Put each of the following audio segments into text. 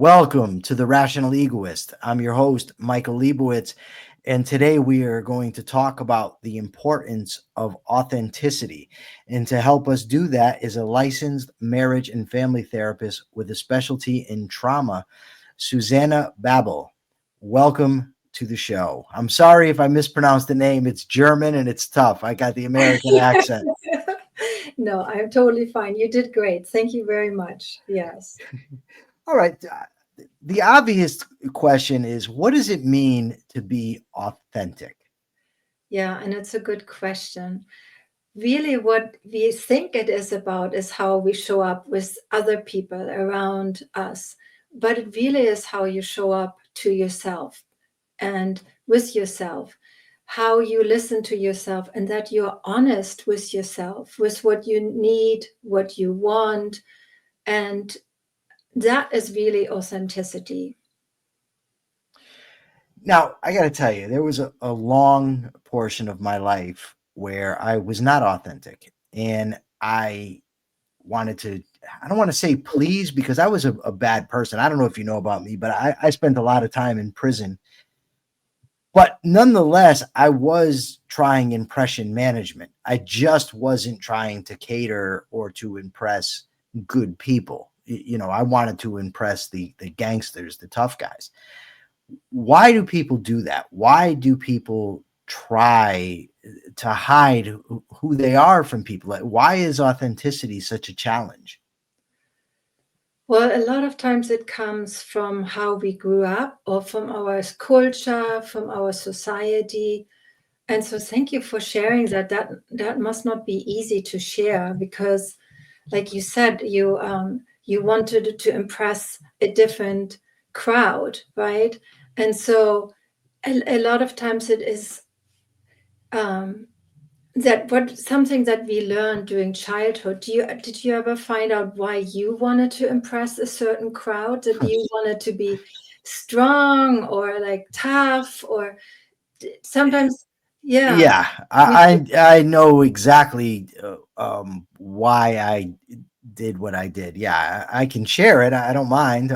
Welcome to the Rational Egoist. I'm your host, Michael Leibowitz, and today we are going to talk about the importance of authenticity. And to help us do that is a licensed marriage and family therapist with a specialty in trauma, Susanne Babbel. Welcome to the show. I'm sorry if I mispronounced the name. It's German and it's tough. I got the American accent. No, I'm totally fine. You did great. Thank you very much. Yes. All right. The obvious question is, what does it mean to be authentic? Yeah, and it's a good question. Really, what we think it is about is how we show up with other people around us. But it really is how you show up to yourself and with yourself, how you listen to yourself, and that you're honest with yourself, with what you need, what you want. And that is really authenticity. Now, I got to tell you, there was a long portion of my life where I was not authentic and I wanted to, I don't want to say please because I was a bad person. I don't know if you know about me, but I spent a lot of time in prison. But nonetheless, I was trying impression management. I just wasn't trying to cater or to impress good people. I wanted to impress the gangsters, the tough guys. Why do people do that? Why do people try to hide who they are from people? Why is authenticity such a challenge? Well, a lot of times it comes from how we grew up or from our culture, from our society. And so thank you for sharing that. That must not be easy to share because, like you said, you wanted to impress a different crowd, right? And so a lot of times it is um, that what something that we learned during childhood. Did you ever find out why you wanted to impress a certain crowd? That you wanted to be strong or like tough or sometimes, yeah. Yeah, I know exactly why I did what I did. Yeah, I can share it. I don't mind.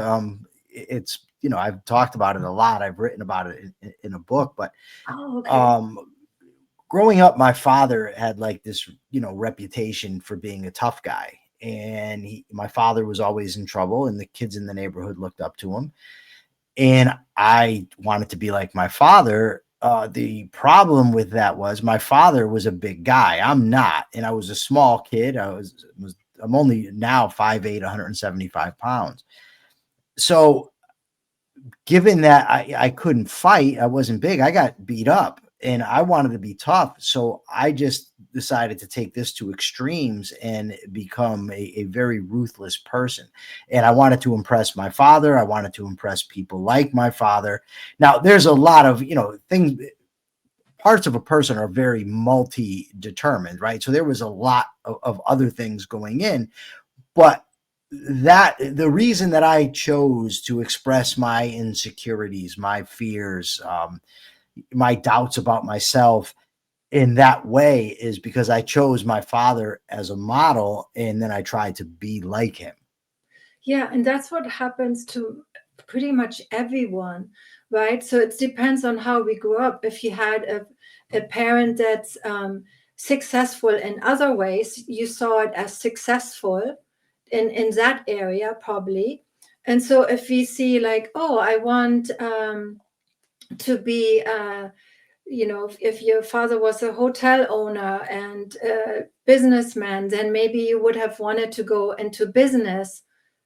It's I've talked about it a lot. I've written about it in a book. But Oh, okay. um, growing up, my father had like this reputation for being a tough guy, and my father was always in trouble, and the kids in the neighborhood looked up to him. And I wanted to be like my father. The problem with that was my father was a big guy. I'm not, and I was a small kid. I'm only now 5'8", 175 pounds. So, given that I couldn't fight, I wasn't big. I got beat up, and I wanted to be tough. So I just decided to take this to extremes and become a very ruthless person. And I wanted to impress my father. I wanted to impress people like my father. Now, there's a lot of things. Parts of a person are very multi-determined, right? So there was a lot of other things going in, but that the reason that I chose to express my insecurities, my fears, my doubts about myself in that way is because I chose my father as a model, and then I tried to be like him. Yeah, and that's what happens to pretty much everyone, right? So it depends on how we grew up. If you had a parent that's successful in other ways, you saw it as successful in that area, probably. And so if we see like, oh, I want to be, if your father was a hotel owner and a businessman, then maybe you would have wanted to go into business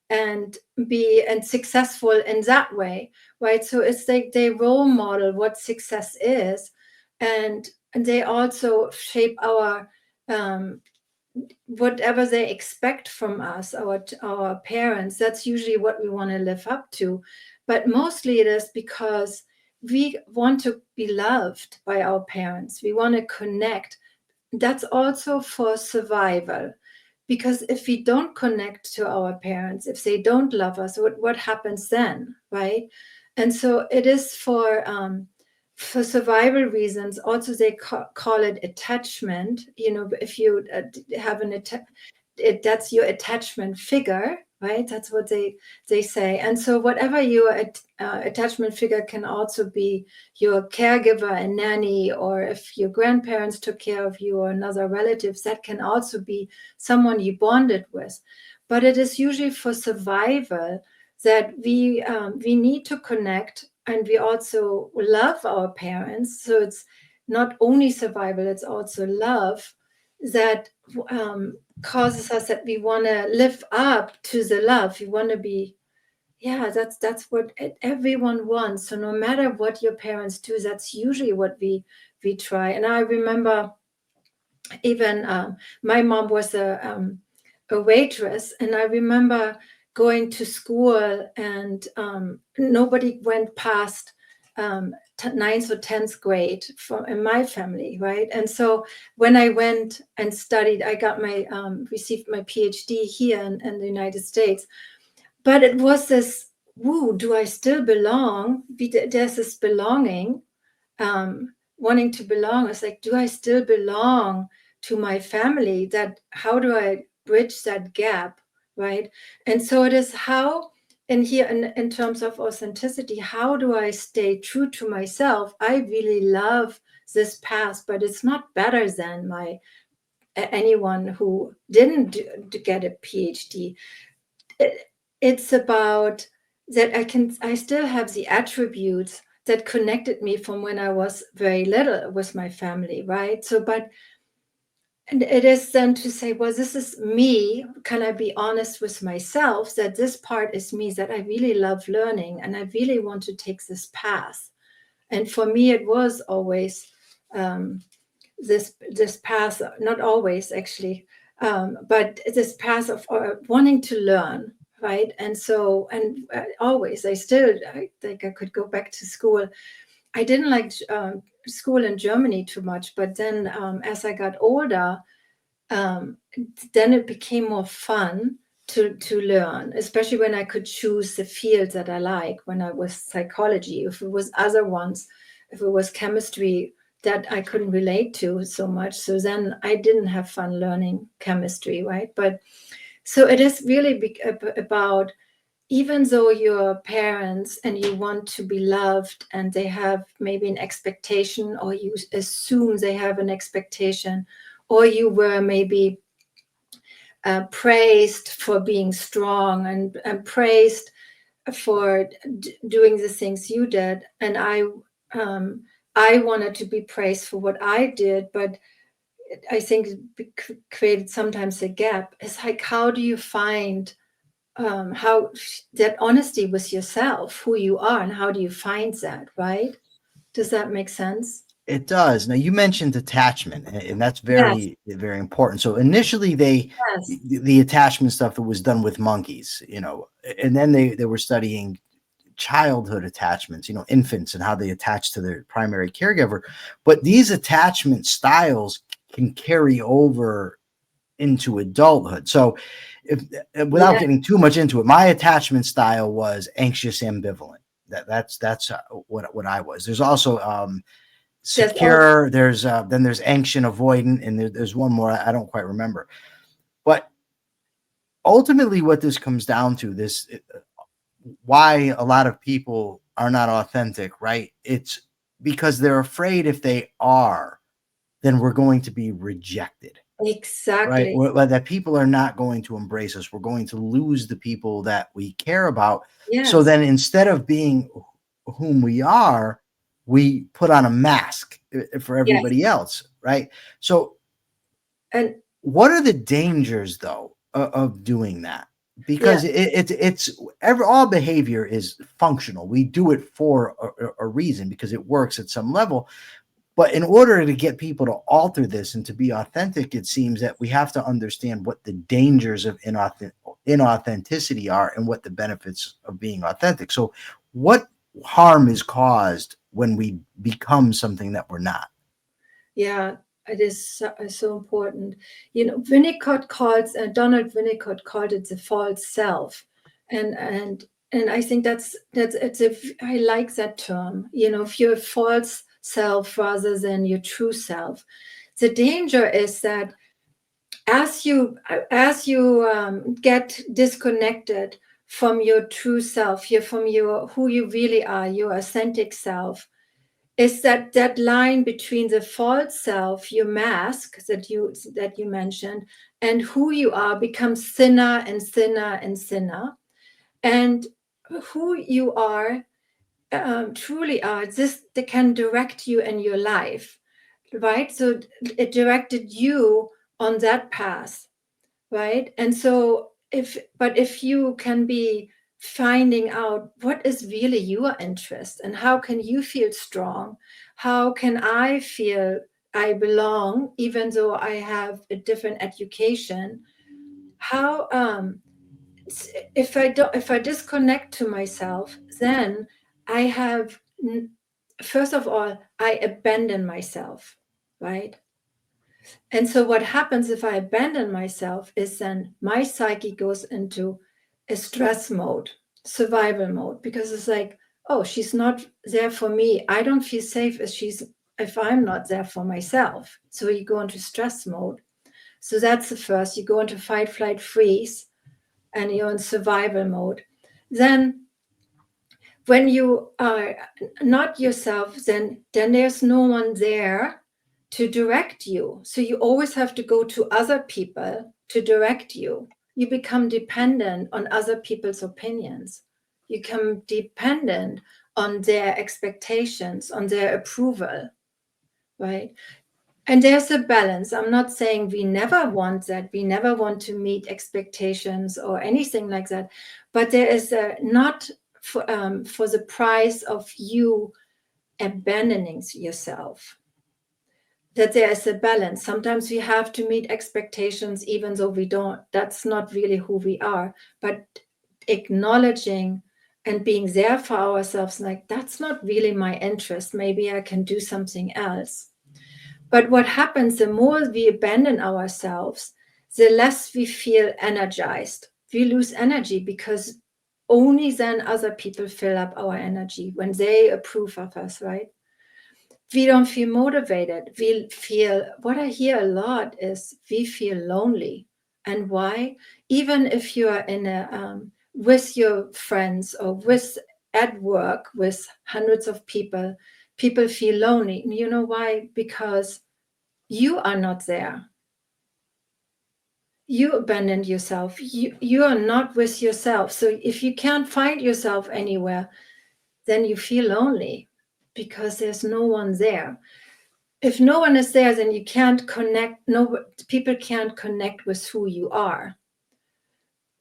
and be and successful in that way, right? So it's like they role model what success is, and they also shape our whatever they expect from us, our parents. That's usually what we want to live up to, but mostly it is because we want to be loved by our parents. We want to connect. That's also for survival, because if we don't connect to our parents, if they don't love us, what happens then, right? And so it is for survival reasons. Also, they call it attachment. If you have that's your attachment figure, right? That's what they say. And so whatever your attachment figure can also be your caregiver, a nanny, or if your grandparents took care of you or another relatives, that can also be someone you bonded with. But it is usually for survival that we need to connect, and we also love our parents. So it's not only survival, it's also love that causes us that we want to live up to the love. We want to be, yeah, that's what everyone wants. So no matter what your parents do, that's usually what we try. And I remember even my mom was a waitress, and I remember going to school, and nobody went past ninth or 10th grade in my family, right? And so when I went and studied, I got my received my PhD here in the United States. But it was this, woo, do I still belong? There's this belonging, wanting to belong. It's like, do I still belong to my family? That how do I bridge that gap, right? And so it is how, and here in terms of authenticity, how do I stay true to myself? I really love this path, but it's not better than anyone who didn't get a PhD. It's about that I still have the attributes that connected me from when I was very little with my family, right? So, but and it is then to say, well, this is me. Can I be honest with myself that this part is me, that I really love learning and I really want to take this path? And for me, it was always this path, not always actually, but this path of wanting to learn, right? And so, and always, I think I could go back to school. I didn't like school in Germany too much, but then as I got older, then it became more fun to learn, especially when I could choose the fields that I like. When I was psychology, if it was other ones, if it was chemistry that I couldn't relate to so much, so then I didn't have fun learning chemistry, right? But so it is really about, even though your parents and you want to be loved and they have maybe an expectation, or you assume they have an expectation, or you were maybe praised for being strong and praised for doing the things you did, and I wanted to be praised for what I did, but I think it created sometimes a gap. It's like, how do you find how that honesty with yourself, who you are, and how do you find that, right? Does that make sense? It does. Now you mentioned attachment, and that's Yes, very, very important. So initially, yes, the attachment stuff that was done with monkeys, and then they were studying childhood attachments, infants and how they attach to their primary caregiver. But these attachment styles can carry over into adulthood. So, without yes. getting too much into it, my attachment style was anxious ambivalent. That's what I was. There's also There's all, secure. There's then there's anxious avoidant, and there's one more I don't quite remember. But ultimately, what this comes down to, this why a lot of people are not authentic, right? It's because they're afraid if they are, then we're going to be rejected, right? exactly. That people are not going to embrace us. We're going to lose the people that we care about. So Yes, then instead of being whom we are, we put on a mask for yes. everybody else, right? So And what are the dangers, though, of doing that? yeah, Because all behavior is functional. We do it for a reason, because it works at some level. But in order to get people to alter this and to be authentic, it seems that we have to understand what the dangers of inauthenticity are and what the benefits of being authentic. So, what harm is caused when we become something that we're not? yeah, it is so important. Winnicott calls Donald Winnicott called it the false self, and I think that's I like that term. If you're a false self rather than your true self, the danger is that as you get disconnected from your true self, from your who you really are, your authentic self, is that line between the false self, your mask that you mentioned, and who you are becomes thinner and thinner and thinner. And who you are, truly are, this they can direct you in your life, right? So it directed you on that path, right? And so if you can be finding out what is really your interest and how can you feel strong, how can I feel I belong even though I have a different education, how if I disconnect to myself, then I have, first of all, I abandon myself, right? And so what happens if I abandon myself is then my psyche goes into a stress mode, survival mode, because it's like, oh, she's not there for me. I don't feel safe if I'm not there for myself. So you go into stress mode. So that's the first. You go into fight, flight, freeze, and you're in survival mode. Then when you are not yourself, then there's no one there to direct you. So you always have to go to other people to direct you. You become dependent on other people's opinions. You become dependent on their expectations, on their approval, right? And there's a balance. I'm not saying we never want that. We never want to meet expectations or anything like that. But there is not for the price of you abandoning yourself. That there is a balance. Sometimes we have to meet expectations, even though we don't. That's not really who we are. But acknowledging and being there for ourselves, like, that's not really my interest. Maybe I can do something else. But what happens, the more we abandon ourselves, the less we feel energized. We lose energy because only then other people fill up our energy when they approve of us, right? We don't feel motivated. We feel, what I hear a lot is we feel lonely. And why? Even if you are in with your friends or at work with hundreds of people, people feel lonely. And you know why? Because you are not there. You abandoned yourself. You are not with yourself. So if you can't find yourself anywhere, then you feel lonely because there's no one there. If no one is there, then you can't connect. No, people can't connect with who you are.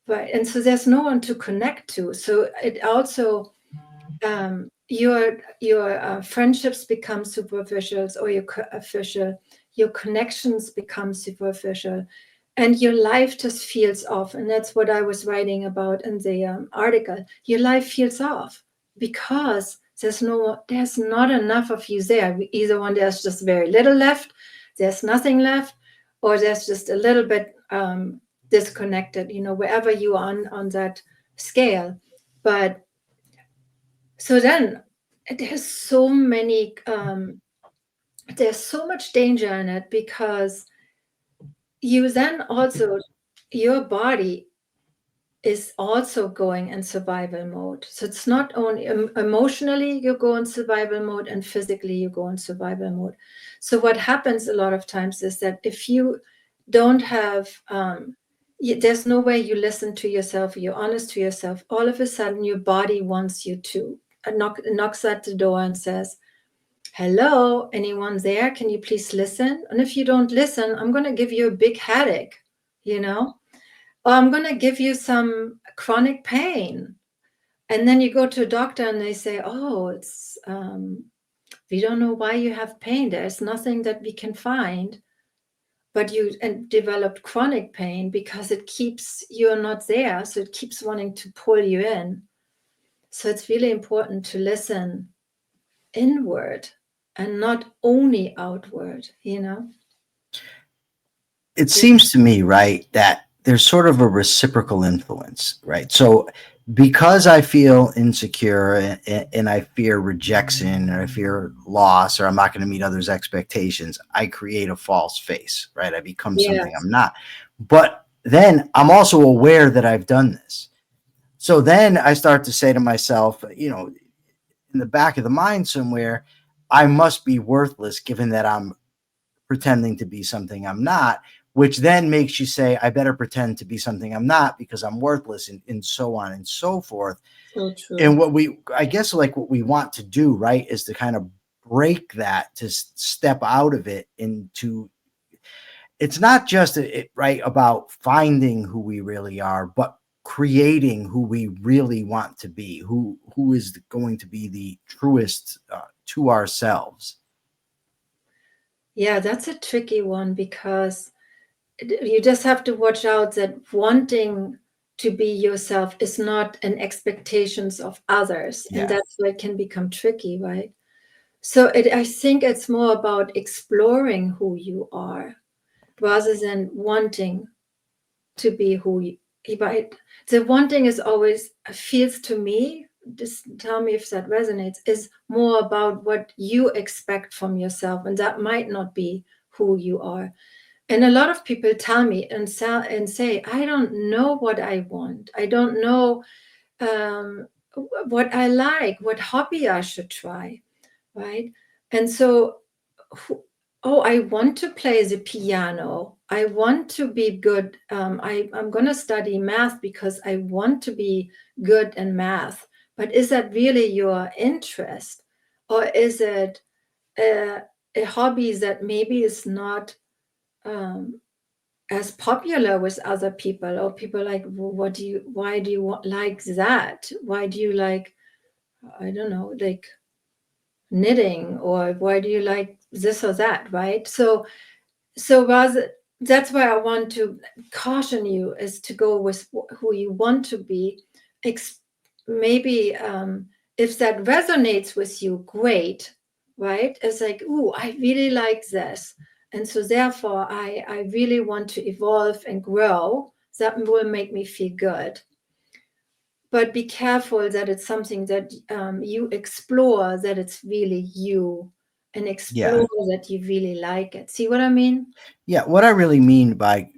Right. And so there's no one to connect to. So it also, your friendships become superficial, or your connections become superficial, and your life just feels off. And that's what I was writing about in the article. Your life feels off because there's not enough of you there. Either one, there's just very little left, there's nothing left, or there's just a little bit disconnected, wherever you are on that scale. But so then there's so many, there's so much danger in it, because you then also, your body is also going in survival mode. So it's not only emotionally you go in survival mode, and physically you go in survival mode. So what happens a lot of times is that if you don't have, there's no way you listen to yourself, you're honest to yourself, all of a sudden your body wants you to, knocks at the door and says, hello, anyone there? Can you please listen? And if you don't listen, I'm going to give you a big headache, or I'm going to give you some chronic pain. And then you go to a doctor and they say, oh, it's, we don't know why you have pain. There's nothing that we can find. But you developed chronic pain because you're not there. So it keeps wanting to pull you in. So it's really important to listen inward and not only outward, It seems to me, right, that there's sort of a reciprocal influence, right? So because I feel insecure and I fear rejection or I fear loss or I'm not going to meet others' expectations, I create a false face, right? I become something Yes. I'm not. But then I'm also aware that I've done this. So then I start to say to myself, in the back of the mind somewhere, I must be worthless given that I'm pretending to be something I'm not, which then makes you say, I better pretend to be something I'm not because I'm worthless, and so on and so forth. So And true. I guess like what we want to do, right, is to kind of break that, to step out of it into, it's not just right about finding who we really are, but creating who we really want to be, who is going to be the truest to ourselves. Yeah, that's a tricky one because you just have to watch out that wanting to be yourself is not an expectations of others, and Yeah. that's why it can become tricky, right? So I think it's more about exploring who you are rather than wanting to be who you, right? The wanting is always feels to me, just tell me if that resonates, is more about what you expect from yourself, and that might not be who you are. And a lot of people tell me and say, I don't know what I want. I don't know um, what I like, what hobby I should try, right? And so, oh, I want to play the piano. I want to be good. I'm going to study math because I want to be good in math. But is that really your interest? Or is it a hobby that maybe is not um, as popular with other people, or people like, "Well, why do you like that? Why do you like, I don't know, like knitting, or why do you like this or that, right?" So rather, that's why I want to caution you is to go with who you want to be. Maybe if that resonates with you, great, right? It's like, ooh, I really like this. And so therefore, I really want to evolve and grow. That will make me feel good. But be careful that it's something that you explore, that it's really you, and Yeah. explore that you really like it. See what I mean? Yeah. What I really mean by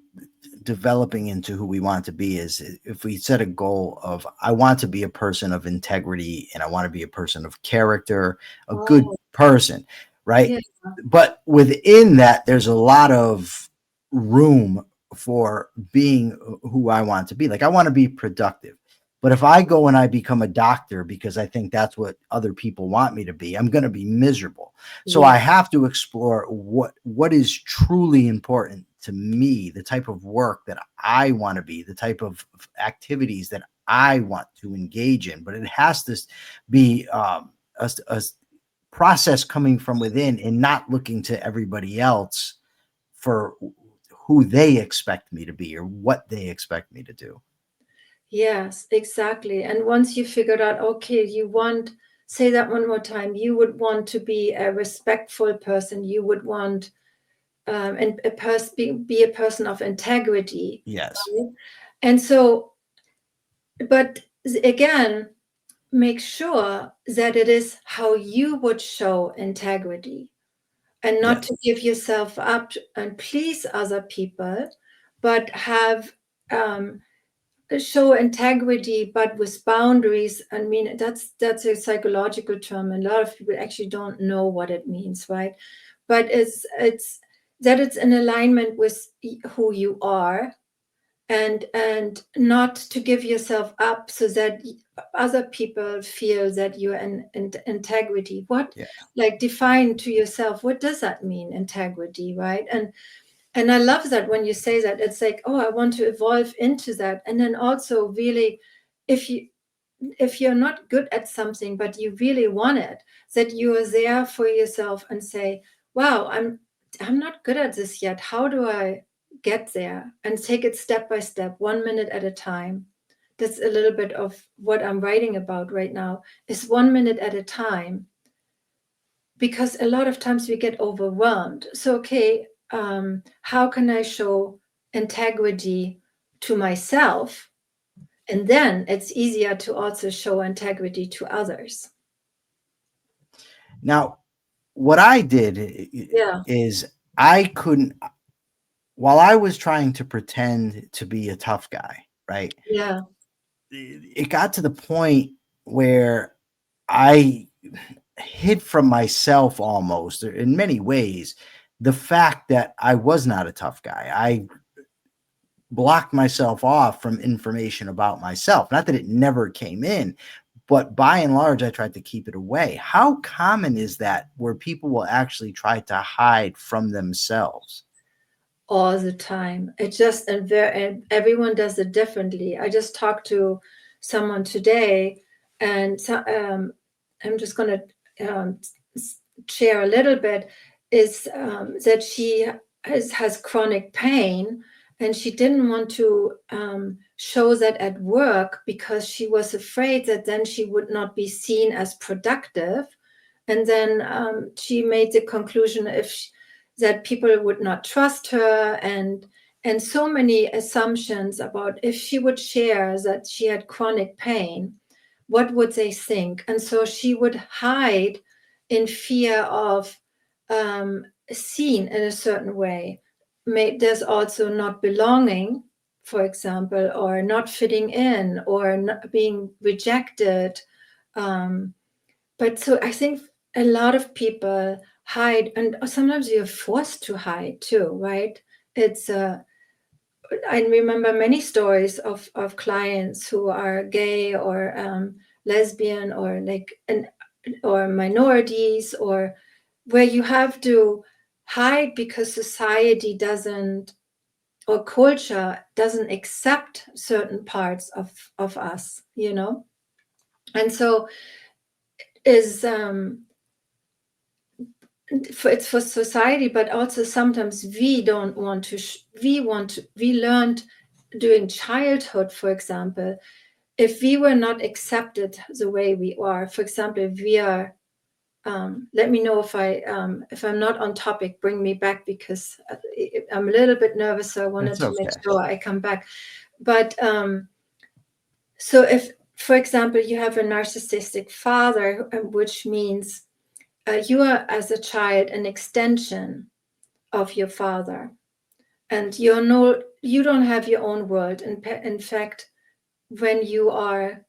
developing into who we want to be is if we set a goal of, I want to be a person of integrity and I want to be a person of character, a good Oh, person, right? yeah. But within that, there's a lot of room for being who I want to be. Like, I want to be productive. But if I go and I become a doctor because I think that's what other people want me to be, I'm going to be miserable. So I Yeah. have to explore what is truly important to me, the type of work that I want to be, the type of activities that I want to engage in. But it has to be a process coming from within and not looking to everybody else for who they expect me to be or what they expect me to do. Yes, exactly. And once you figured out, okay, say that one more time, you would want to be a respectful person. You would want and be a person of integrity. Yes. Right? And so, but again, make sure that it is how you would show integrity, and not Yes. to give yourself up and please other people, but have show integrity, but with boundaries. I mean, that's a psychological term, and a lot of people actually don't know what it means, right? But it's that it's in alignment with who you are, and not to give yourself up so that other people feel that you're in integrity. What, Yeah. like, define to yourself, what does that mean, integrity, right? And I love that when you say that, it's like, oh, I want to evolve into that. And then also really, if you if you're not good at something but you really want it, that you are there for yourself and say, wow, I'm not good at this yet. How do I get there? And take it step by step, 1 minute at a time. That's a little bit of what I'm writing about right now, is 1 minute at a time, because a lot of times we get overwhelmed. So, okay, how can I show integrity to myself And then it's easier to also show integrity to others. Now, what I did is I couldn't, while I was trying to pretend to be a tough guy, right? Yeah. It got to the point where I hid from myself almost in many ways the fact that I was not a tough guy. I blocked myself off from information about myself. Not that it never came in, but by and large, I tried to keep it away. How common is that where people will actually try to hide from themselves? All the time. It just, and everyone does it differently. I just talked to someone today, and I'm just going to share a little bit, is that she has chronic pain, and she didn't want to show that at work because she was afraid that then she would not be seen as productive. And then she made the conclusion that people would not trust her, and so many assumptions about if she would share that she had chronic pain, what would they think? And so she would hide in fear of seen in a certain way. There's also not belonging, for example, or not fitting in, or not being rejected. But so I think a lot of people hide, and sometimes you're forced to hide too, right? It's I remember many stories of clients who are gay or lesbian or or minorities, or where you have to hide because society doesn't, or culture doesn't accept certain parts of us, and so is it's for society, but also sometimes we don't want to we learned during childhood, for example, if we were not accepted the way we are. For example, if we are let me know if I'm not on topic, bring me back, because I'm a little bit nervous, so I wanted to make sure I come back. But so if, for example, you have a narcissistic father, which means you are, as a child, an extension of your father, and you don't have your own world. In fact, when you are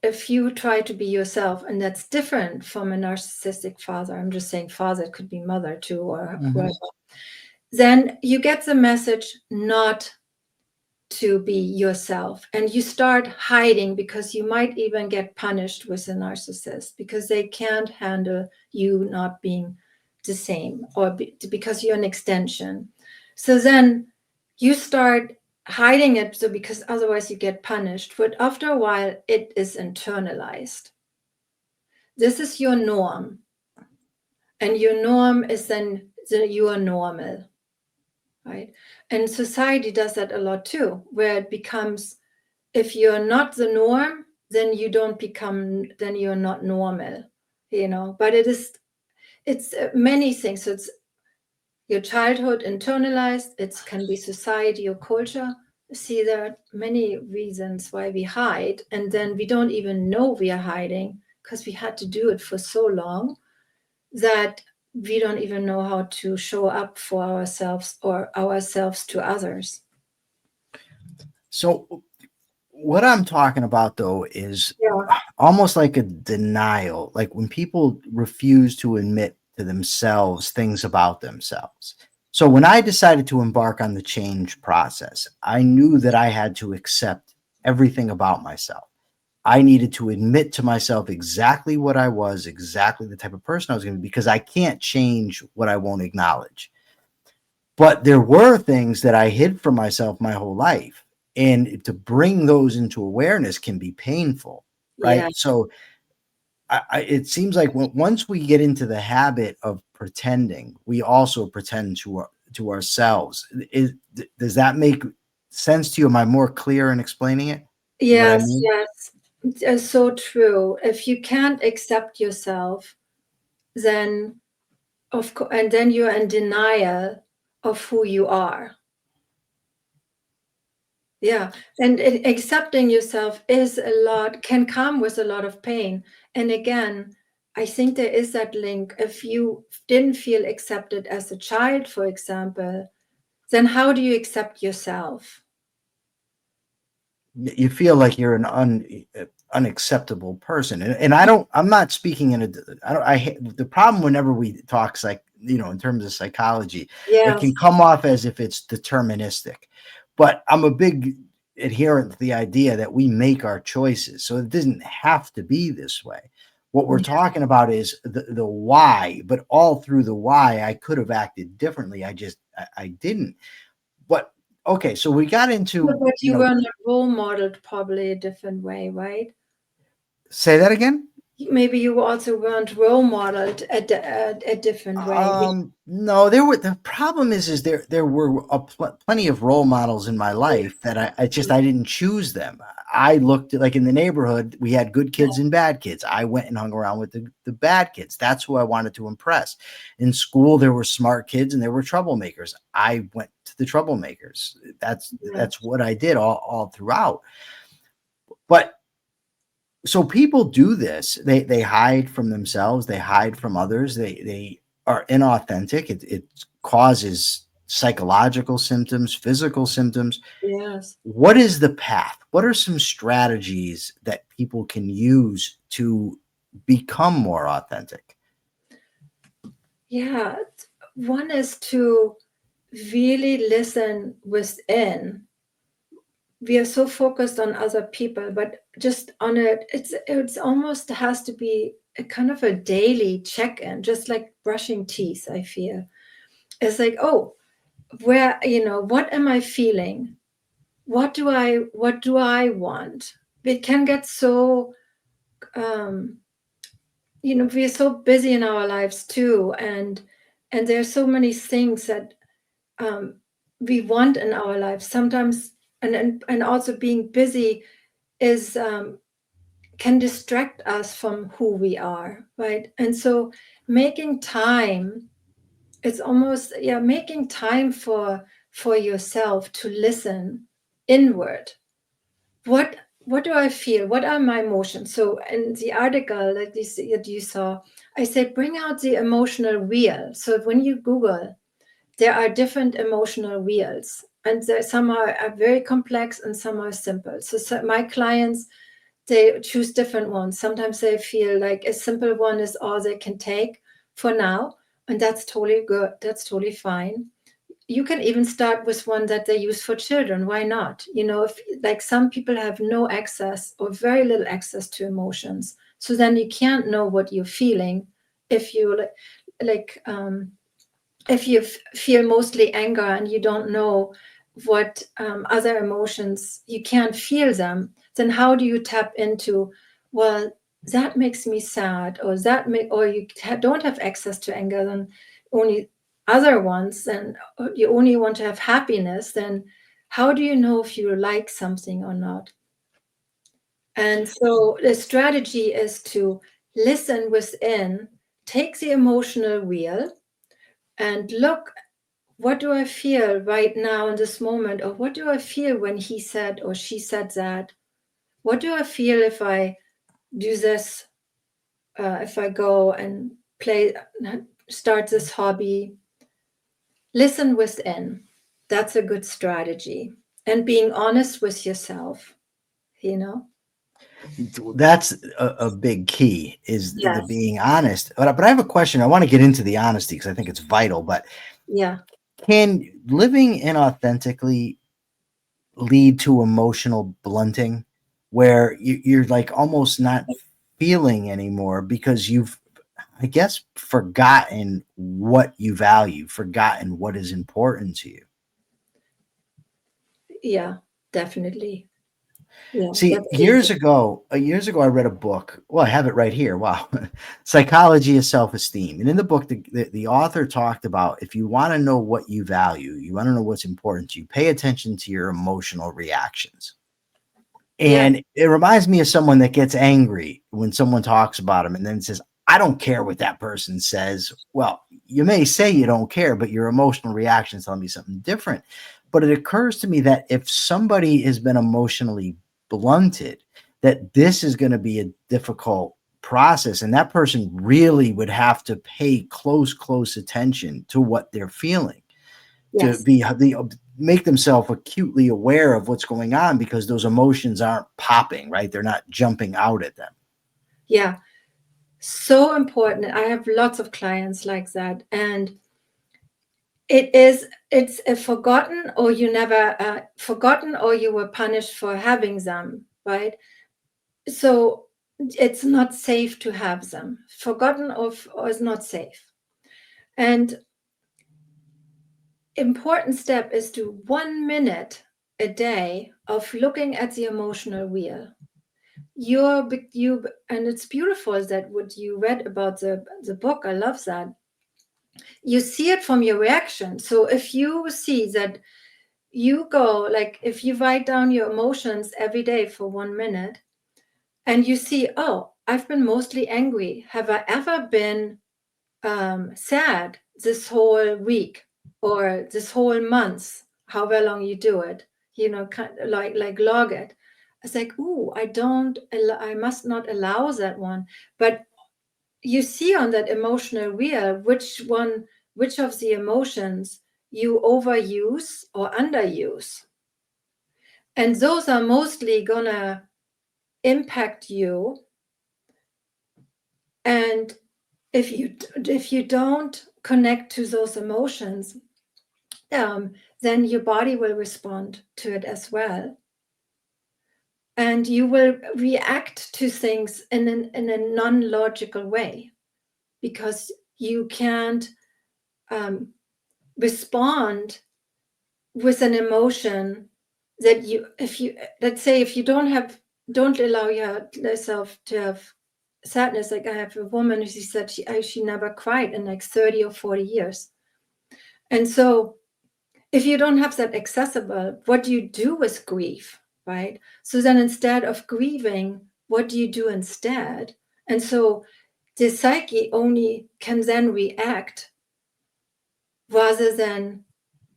if you try to be yourself, and that's different from a narcissistic father, I'm just saying father, it could be mother too, or whoever, then you get the message not to be yourself, and you start hiding, because you might even get punished with a narcissist because they can't handle you not being the same, or because you're an extension. So then you start hiding it, so because otherwise you get punished. But after a while, it is internalized. This is your norm, and your norm is then you are normal, right? And society does that a lot too, where it becomes, if you're not the norm, then you don't become, then you're not normal, But it's many things. So it's your childhood internalized, it can be society or culture. See, there are many reasons why we hide, and then we don't even know we are hiding because we had to do it for so long that we don't even know how to show up for ourselves or ourselves to others. So what I'm talking about, though, is almost like a denial, like when people refuse to admit to themselves things about themselves. So when I decided to embark on the change process, I knew that I had to accept everything about myself. I needed to admit to myself exactly what I was, exactly the type of person I was going to be, because I can't change what I won't acknowledge. But there were things that I hid from myself my whole life. And to bring those into awareness can be painful, right? Yeah. So it seems like once we get into the habit of pretending, we also pretend to ourselves. Does that make sense to you? Am I more clear in explaining it? Yes, yes. It's so true. If you can't accept yourself, then and then you're in denial of who you are. Yeah. And accepting yourself can come with a lot of pain. And again, I think there is that link. If you didn't feel accepted as a child, for example, then how do you accept yourself? You feel like you're an unacceptable person, and I'm not speaking in a I don't I the problem whenever we talk in terms of psychology, it Yes. can come off as if it's deterministic, but I'm a big adherent to the idea that we make our choices, so it doesn't have to be this way. What we're Yeah. talking about is the why, but all through the why I could have acted differently. I didn't. But okay, so we got into, But you were not role modeled probably a different way, right? say that again. Maybe you also weren't role modeled a different way. No, the problem is there were plenty of role models in my life that I didn't choose them. I looked at, like, in the neighborhood, we had good kids and bad kids. I went and hung around with the bad kids. That's who I wanted to impress. In school, there were smart kids and there were troublemakers. I went to the troublemakers. That's what I did all throughout. But so people do this. They hide from themselves. They hide from others. They are inauthentic. It causes psychological symptoms, physical symptoms. Yes. What is the path? What are some strategies that people can use to become more authentic? Yeah. One is to really listen within. We are so focused on other people, but just on it, it's almost has to be a kind of a daily check-in, just like brushing teeth, I feel. It's like, oh, what am I feeling? What do I want? We can get so we're so busy in our lives too, and there's so many things that um, we want in our lives sometimes, and also being busy is can distract us from who we are, right? And so making time, it's almost, yeah, making time for yourself to listen inward. What do I feel? What are my emotions? So in the article that you saw, I said bring out the emotional wheel. So when you Google, there are different emotional wheels, and some are very complex and some are simple. So my clients, they choose different ones. Sometimes they feel like a simple one is all they can take for now, and that's totally good. That's totally fine. You can even start with one that they use for children. Why not? If like some people have no access or very little access to emotions, so then you can't know what you're feeling. If you like if you feel mostly anger and you don't know what other emotions, you can't feel them, then how do you tap into, well, that makes me sad, or or you don't have access to anger, then only other ones, then you only want to have happiness, then how do you know if you like something or not? And so the strategy is to listen within, take the emotional wheel, and look, what do I feel right now in this moment? Or what do I feel when he said or she said that? What do I feel if I do this? If I go and start this hobby? Listen within. That's a good strategy. And being honest with yourself, you know? That's a big key, is the Yes. being honest. But I have a question. I want to get into the honesty because I think it's vital. But Yeah. can living inauthentically lead to emotional blunting, where you're like almost not feeling anymore because you've, I guess, forgotten what you value, forgotten what is important to you? Yeah, definitely. Yeah, See, that's easy. years ago, I read a book. Well, I have it right here. Wow. Psychology of Self-Esteem. And in the book, the author talked about, if you want to know what you value, you want to know what's important to you, pay attention to your emotional reactions. Yeah. And it reminds me of someone that gets angry when someone talks about him and then says, I don't care what that person says. Well, you may say you don't care, but your emotional reactions tell me something different. But it occurs to me that if somebody has been emotionally blunted, that this is going to be a difficult process, and that person really would have to pay close attention to what they're feeling, to Yes. make themselves acutely aware of what's going on, because those emotions aren't popping, right? They're not jumping out at them. Yeah. So important. I have lots of clients like that. And it's a forgotten, or you never forgotten, or you were punished for having them, right? So it's not safe to have them. Forgotten or is not safe. And important step is to 1 minute a day of looking at the emotional wheel. And it's beautiful that what you read about the book. I love that. You see it from your reaction. So if you see that you go, like if you write down your emotions every day for 1 minute, and you see, oh, I've been mostly angry. Have I ever been sad this whole week or this whole month? However long you do it, kind of like log it. It's like, ooh, I must not allow that one. But you see on that emotional wheel which of the emotions you overuse or underuse. And those are mostly gonna impact you. And if you don't connect to those emotions, then your body will respond to it as well. And you will react to things in a non-logical way, because you can't respond with an emotion that let's say if you don't allow yourself to have sadness. Like I have a woman who said she never cried in like 30 or 40 years. And so if you don't have that accessible, what do you do with grief, right? So then instead of grieving, what do you do instead? And so the psyche only can then react rather than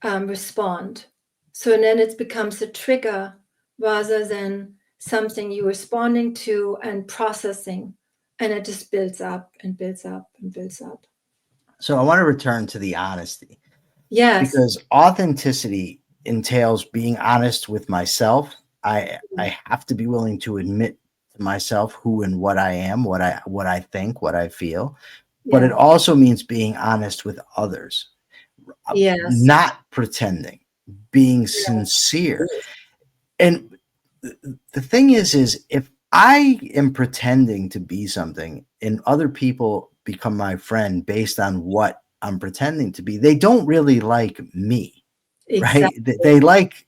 respond. So then it becomes a trigger rather than something you're responding to and processing. And it just builds up and builds up and builds up. So I want to return to the honesty. Yes. Because authenticity entails being honest with myself. I have to be willing to admit to myself who and what I am, what I think, what I feel. But it also means being honest with others. Yes. Not pretending, being sincere. And the thing is if I am pretending to be something and other people become my friend based on what I'm pretending to be, they don't really like me, right? Exactly. They like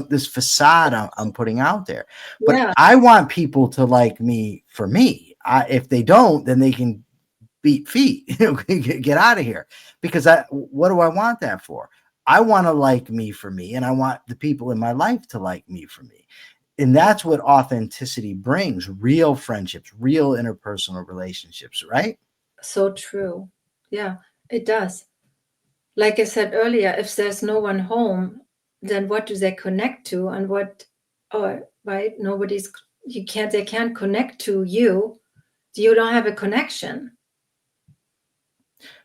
this facade I'm putting out there. But Yeah. I want people to like me for me. If they don't, then they can beat feet, get out of here. Because what do I want that for? I want to like me for me, and I want the people in my life to like me for me. And that's what authenticity brings: real friendships, real interpersonal relationships, right? So true. Yeah, it does. Like I said earlier, if there's no one home, then what do they connect to? And right? They can't connect to you. You don't have a connection.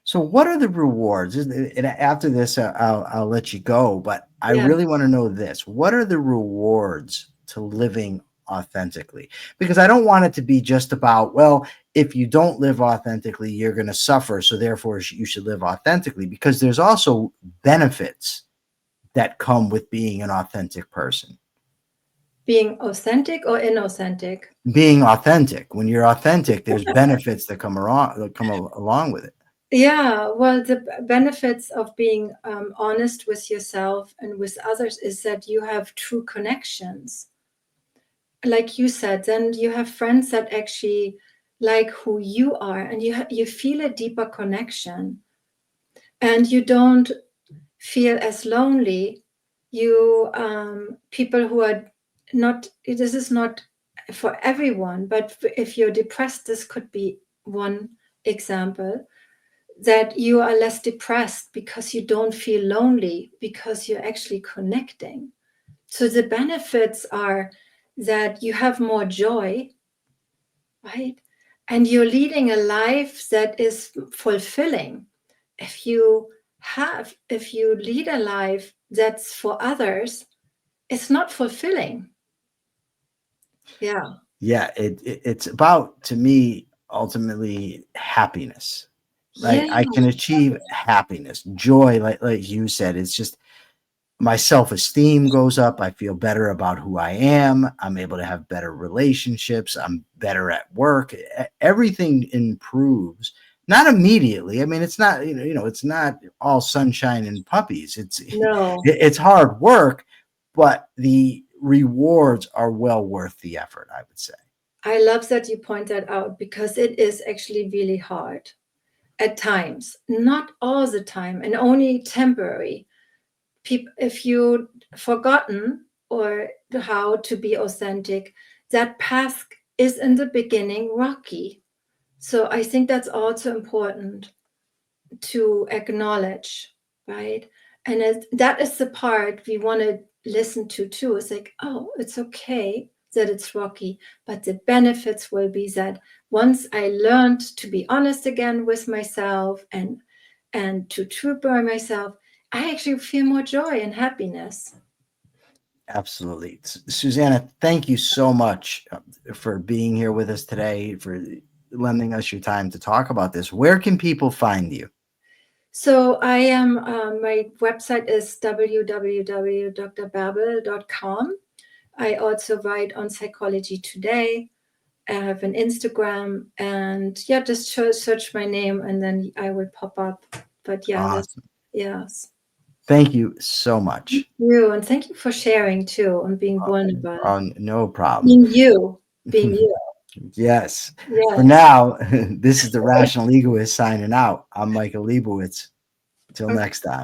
So what are the rewards? And after this, I'll let you go, but I really want to know this. What are the rewards to living authentically? Because I don't want it to be just about, well, if you don't live authentically, you're going to suffer. So therefore you should live authentically, because there's also benefits that come with being an authentic person. Being authentic or inauthentic? Being authentic. When you're authentic, there's benefits that come along with it. Yeah, well, the benefits of being honest with yourself and with others is that you have true connections. Like you said, then you have friends that actually like who you are, and you feel a deeper connection, and you don't feel as lonely. You people who are not. This is not for everyone, but if you're depressed, this could be one example. that you are less depressed because you don't feel lonely, because you're actually connecting. So the benefits are that you have more joy, right? And you're leading a life that is fulfilling. If you lead a life that's for others, it's not fulfilling. Yeah. Yeah, it's about, to me, ultimately happiness, right? Yeah. I can achieve happiness, joy, like you said. It's just my self-esteem goes up. I feel better about who I am. I'm able to have better relationships. I'm better at work. Everything improves. Not immediately. I mean, it's not, it's not all sunshine and puppies. No. It's hard work, but the rewards are well worth the effort, I would say. I love that you point that out because it is actually really hard at times, not all the time, and only temporary. If you forgotten or how to be authentic, that path is in the beginning rocky. So I think that's also important to acknowledge, right? And that is the part we want to listen to too. It's like, oh, it's okay that it's rocky, but the benefits will be that once I learned to be honest again with myself and to true by myself, I actually feel more joy and happiness. Absolutely. Susanna, thank you so much for being here with us today, for lending us your time to talk about this. Where can people find you? So I am, my website is www.drbabbel.com. I also write on Psychology Today. I have an Instagram, and yeah, just search my name and then I will pop up. But yeah, Awesome. yes. Thank you so much. And thank you for sharing too and being vulnerable. No problem. Being you, being you. Yes. For Yes. now, this is the Rational Egoist signing out. I'm Michael Leibowitz. Till next time.